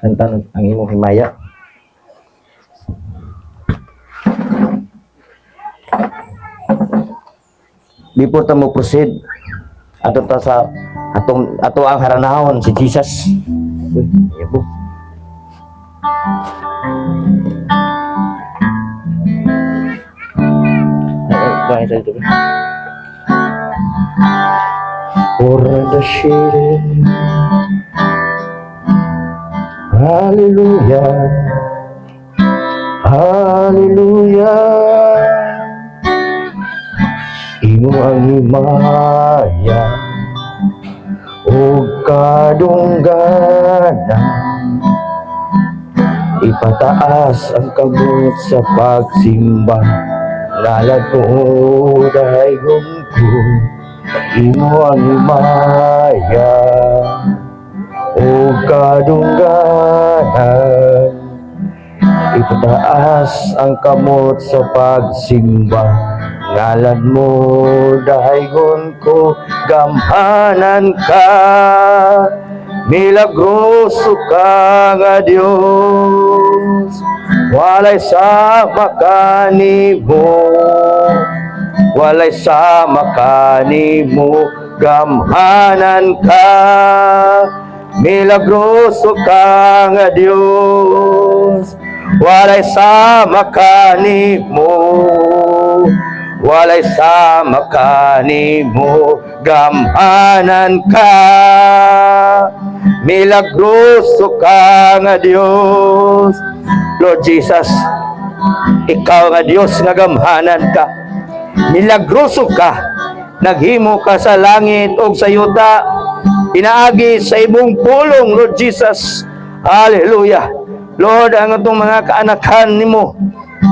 Tantan ang imong himaya. Before ta mo proceed, ato ta sa ato ang haranahon si Jesus. Uy, yabo. Ay, sa ito. For the shade. Hallelujah. Hallelujah. Imo ang himaya o kadungganan, ipataas ang kamot sa pagsimba, lalad mo dahigon ko. Imo ang himaya o kadungganan, ipataas ang kamot sa pagsimba, ngalan mo dahigon ko. Gamhanan ka, milagroso ka nga Dios, walay sama kanimo, walay sama kanimo. Gamhanan ka, milagroso ka nga Dios, walay sama kanimo, walay sama kanimo. Gamhanan ka, milagroso ka nga Dios. Lord Jesus, ikaw nga Dios nga gamhanan ka, milagroso ka, naghimo ka sa langit o sa yuta, pinaagi sa imong pulong, Lord Jesus. Hallelujah. Lord, ang itong mga kaanakan nimo,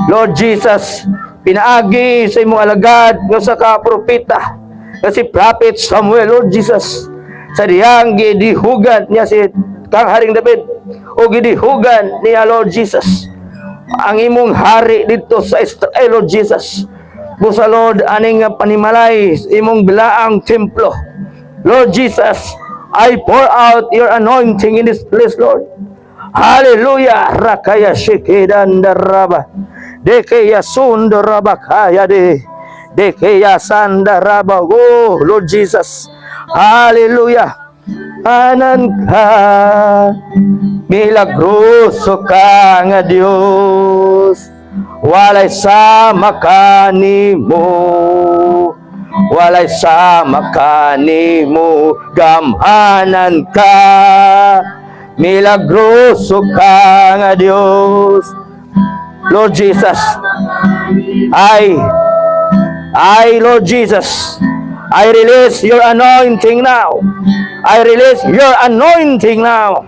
Lord Jesus, pinaagi sa imong alagad nga sa kapropeta nga si Prophet Samuel, Lord Jesus, sa diyang gidihugan niya si kang Haring David o gidihugan niya, Lord Jesus, ang imong hari dito sa Israel, Lord Jesus. Busa, Lord, aning panimalay imong bilaang templo, Lord Jesus, I pour out your anointing in this place, Lord. Hallelujah. Rakaya shikidan daraba, dekeya sundaraba kaya dekeya sandaraba. Oh, Lord Jesus, hallelujah. Anan ka, milagroso ka nga Dios, walay sama kanimo, walay sama kanimo. Gamhanan ka, milagroso ka nga Dios. Lord Jesus, Lord Jesus, I release your anointing now. I release your anointing now.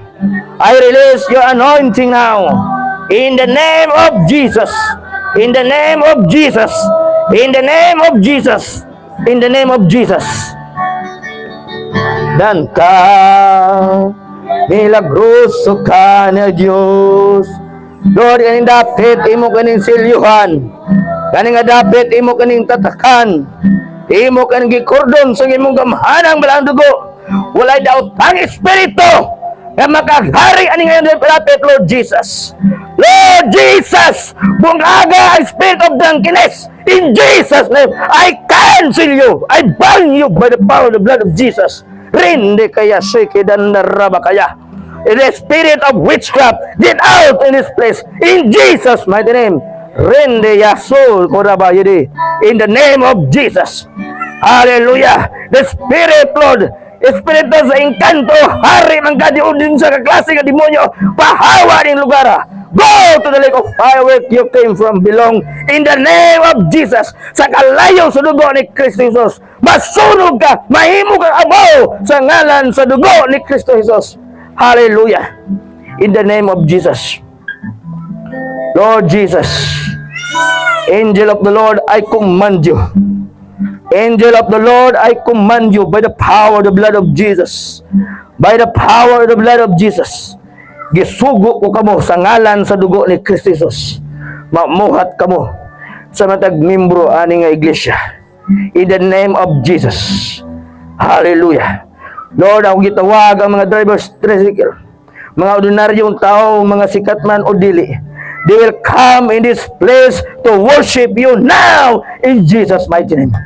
I release your anointing now. In the name of Jesus. In the name of Jesus. In the name of Jesus. In the name of Jesus. Dan ka, milagroso ka na Diyos. Lord, kaning dapit imo kaning silyuhan, kaning dapit imo kaning tatakan, imo kaning gikordon sa imong gamhanang balang dugo. Walay daot ang espiritu nga makaghari ani ngayon dapit, Lord Jesus. Lord Jesus, bungaga ang spirit of drunkenness in Jesus' name. I cancel you, I ban you by the power of the blood of Jesus. Rinde kaya shake dan naraba kaya. The spirit of witchcraft, get out in this place in Jesus' mighty name. Rende yasul koraba yidi, in the name of Jesus. Hallelujah. The spirit, Lord, spirit sa engkanto, hari man kadi udin sa kaklase ka demonyo, pahawa ning lugar. Go to the lake of fire where you came from, belong in the name of Jesus. Sa kalayo sa dugo ni Kristo Jesus, masunog ka, mahimo kang abaw sa ngalan sa dugo ni Kristo Jesus. Hallelujah. In the name of Jesus. Lord Jesus, angel of the Lord, I command you. Angel of the Lord, I command you by the power of the blood of Jesus. By the power of the blood of Jesus. Gisugo ko kamo sa ngalan sa dugo ni Kristo Jesus. Mamuhat kamo sa matag membro ani nga iglesia. In the name of Jesus. Hallelujah. Lord, ako gitawag ang mga drivers tricycle. mga ordinaryong tao, mga sikat man o dili, they will come in this place to worship you now in Jesus' mighty name.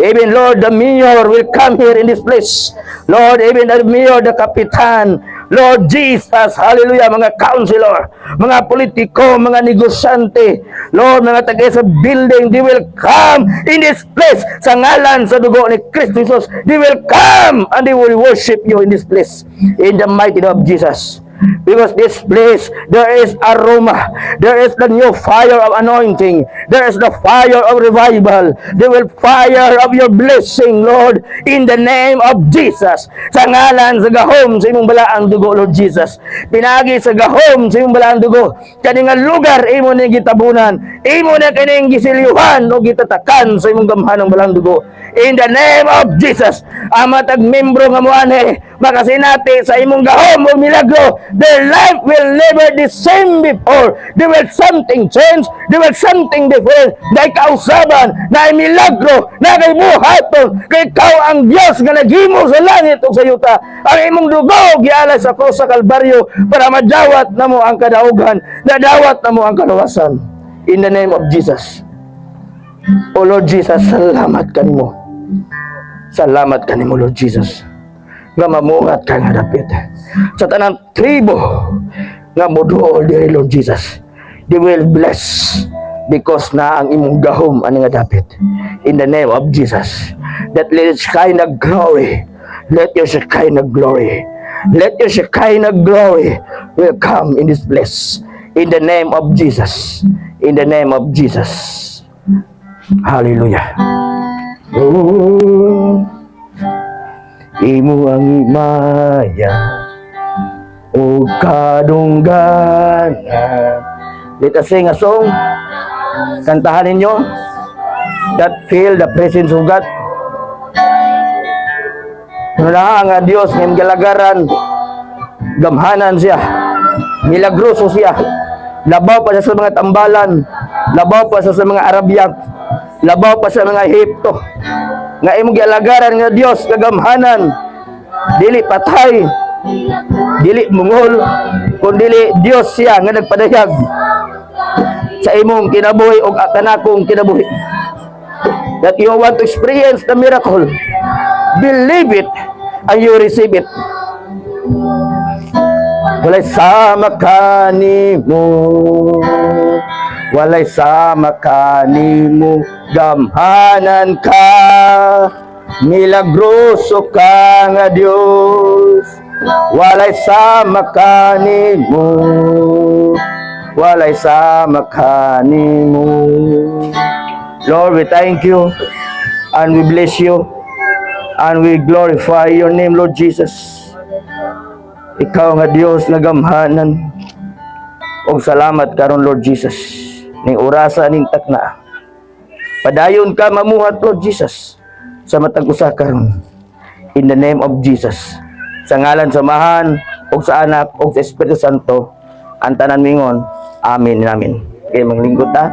Even Lord, the mayor will come here in this place. Lord, even the mayor, the kapitan, Lord Jesus, hallelujah, mga counselor, mga politiko, mga negosyante, Lord, mga taga sa building, they will come in this place sa ngalan sa dugo ni Kristo Jesus. They will come and they will worship you in this place in the mighty name of Jesus. Because this place, there is aroma, there is the new fire of anointing, there is the fire of revival, there will fire of your blessing, Lord, in the name of Jesus. Sa ngalan sa gahom sa imong balaang dugo, Lord Jesus. Pinagi sa gahom sa imong balaang dugo, kani nga lugar imo ni gitabunan, imo na kining gisilyuhan o gitatakan sa imong gamhanang balaang dugo. In the name of Jesus, ang matag membro nga muane, makasinati sa imong gahom o milagro, their life will never the same before. There will something change, there will something different. Dahil kausaban, na milagro, na kay buhaton, kay ikaw ang Diyos nga naghimo sa langit o sa yuta. Ang imong dugo, gialay sa krus sa Kalbaryo, para madawat na mo ang kadaugan, nadawat na mo ang kaluwasan. In the name of Jesus. O Lord Jesus, salamat kanimo. Salamat kanimo, Lord Jesus, nga mamuhat ka nga dapit sa tanang tribo nga moduol diri, Lord Jesus. They will bless because na ang imong gahom ani nga dapit. In the name of Jesus, that let Shekinah glory, let your Shekinah glory, let your Shekinah glory will come in this place. In the name of Jesus, in the name of Jesus. Hallelujah. Oh, imo ang imaya o kadungganan. Let us sing a song. Kantahan ninyo that feel the presence of God. Wala nga Diyos ng galagaran, gamhanan siya, milagroso siya, labaw pa siya sa mga tambalan, labaw pa siya sa mga Arabiyak, labaw pa sa mga Ehipto, nga imong gialagaran nga Dios kagamhanan, dili patay, dili mungol, kundi Dios siya nga nagpadayag sa imong kinabuhi ug kanakong kinabuhi. That you want to experience the miracle, believe it and you receive it. Walay sama kanimo, walay sama kanimo, gamhanan ka, milagroso ka nga Dios. Walay sama kanimo, walay sama kanimo. Lord, we thank you and we bless you and we glorify your name, Lord Jesus. Ikaw nga Dios nga gamhanan. Og salamat karon, Lord Jesus, ning orasa ning takna. Padayon ka mamuhat, Lord Jesus, sa matag usa karon. In the name of Jesus. Sa ngalan samahan og sa anak og sa Espiritu Santo, ang tanan mingon. Amen. Amen. Okay, manglingkod ta.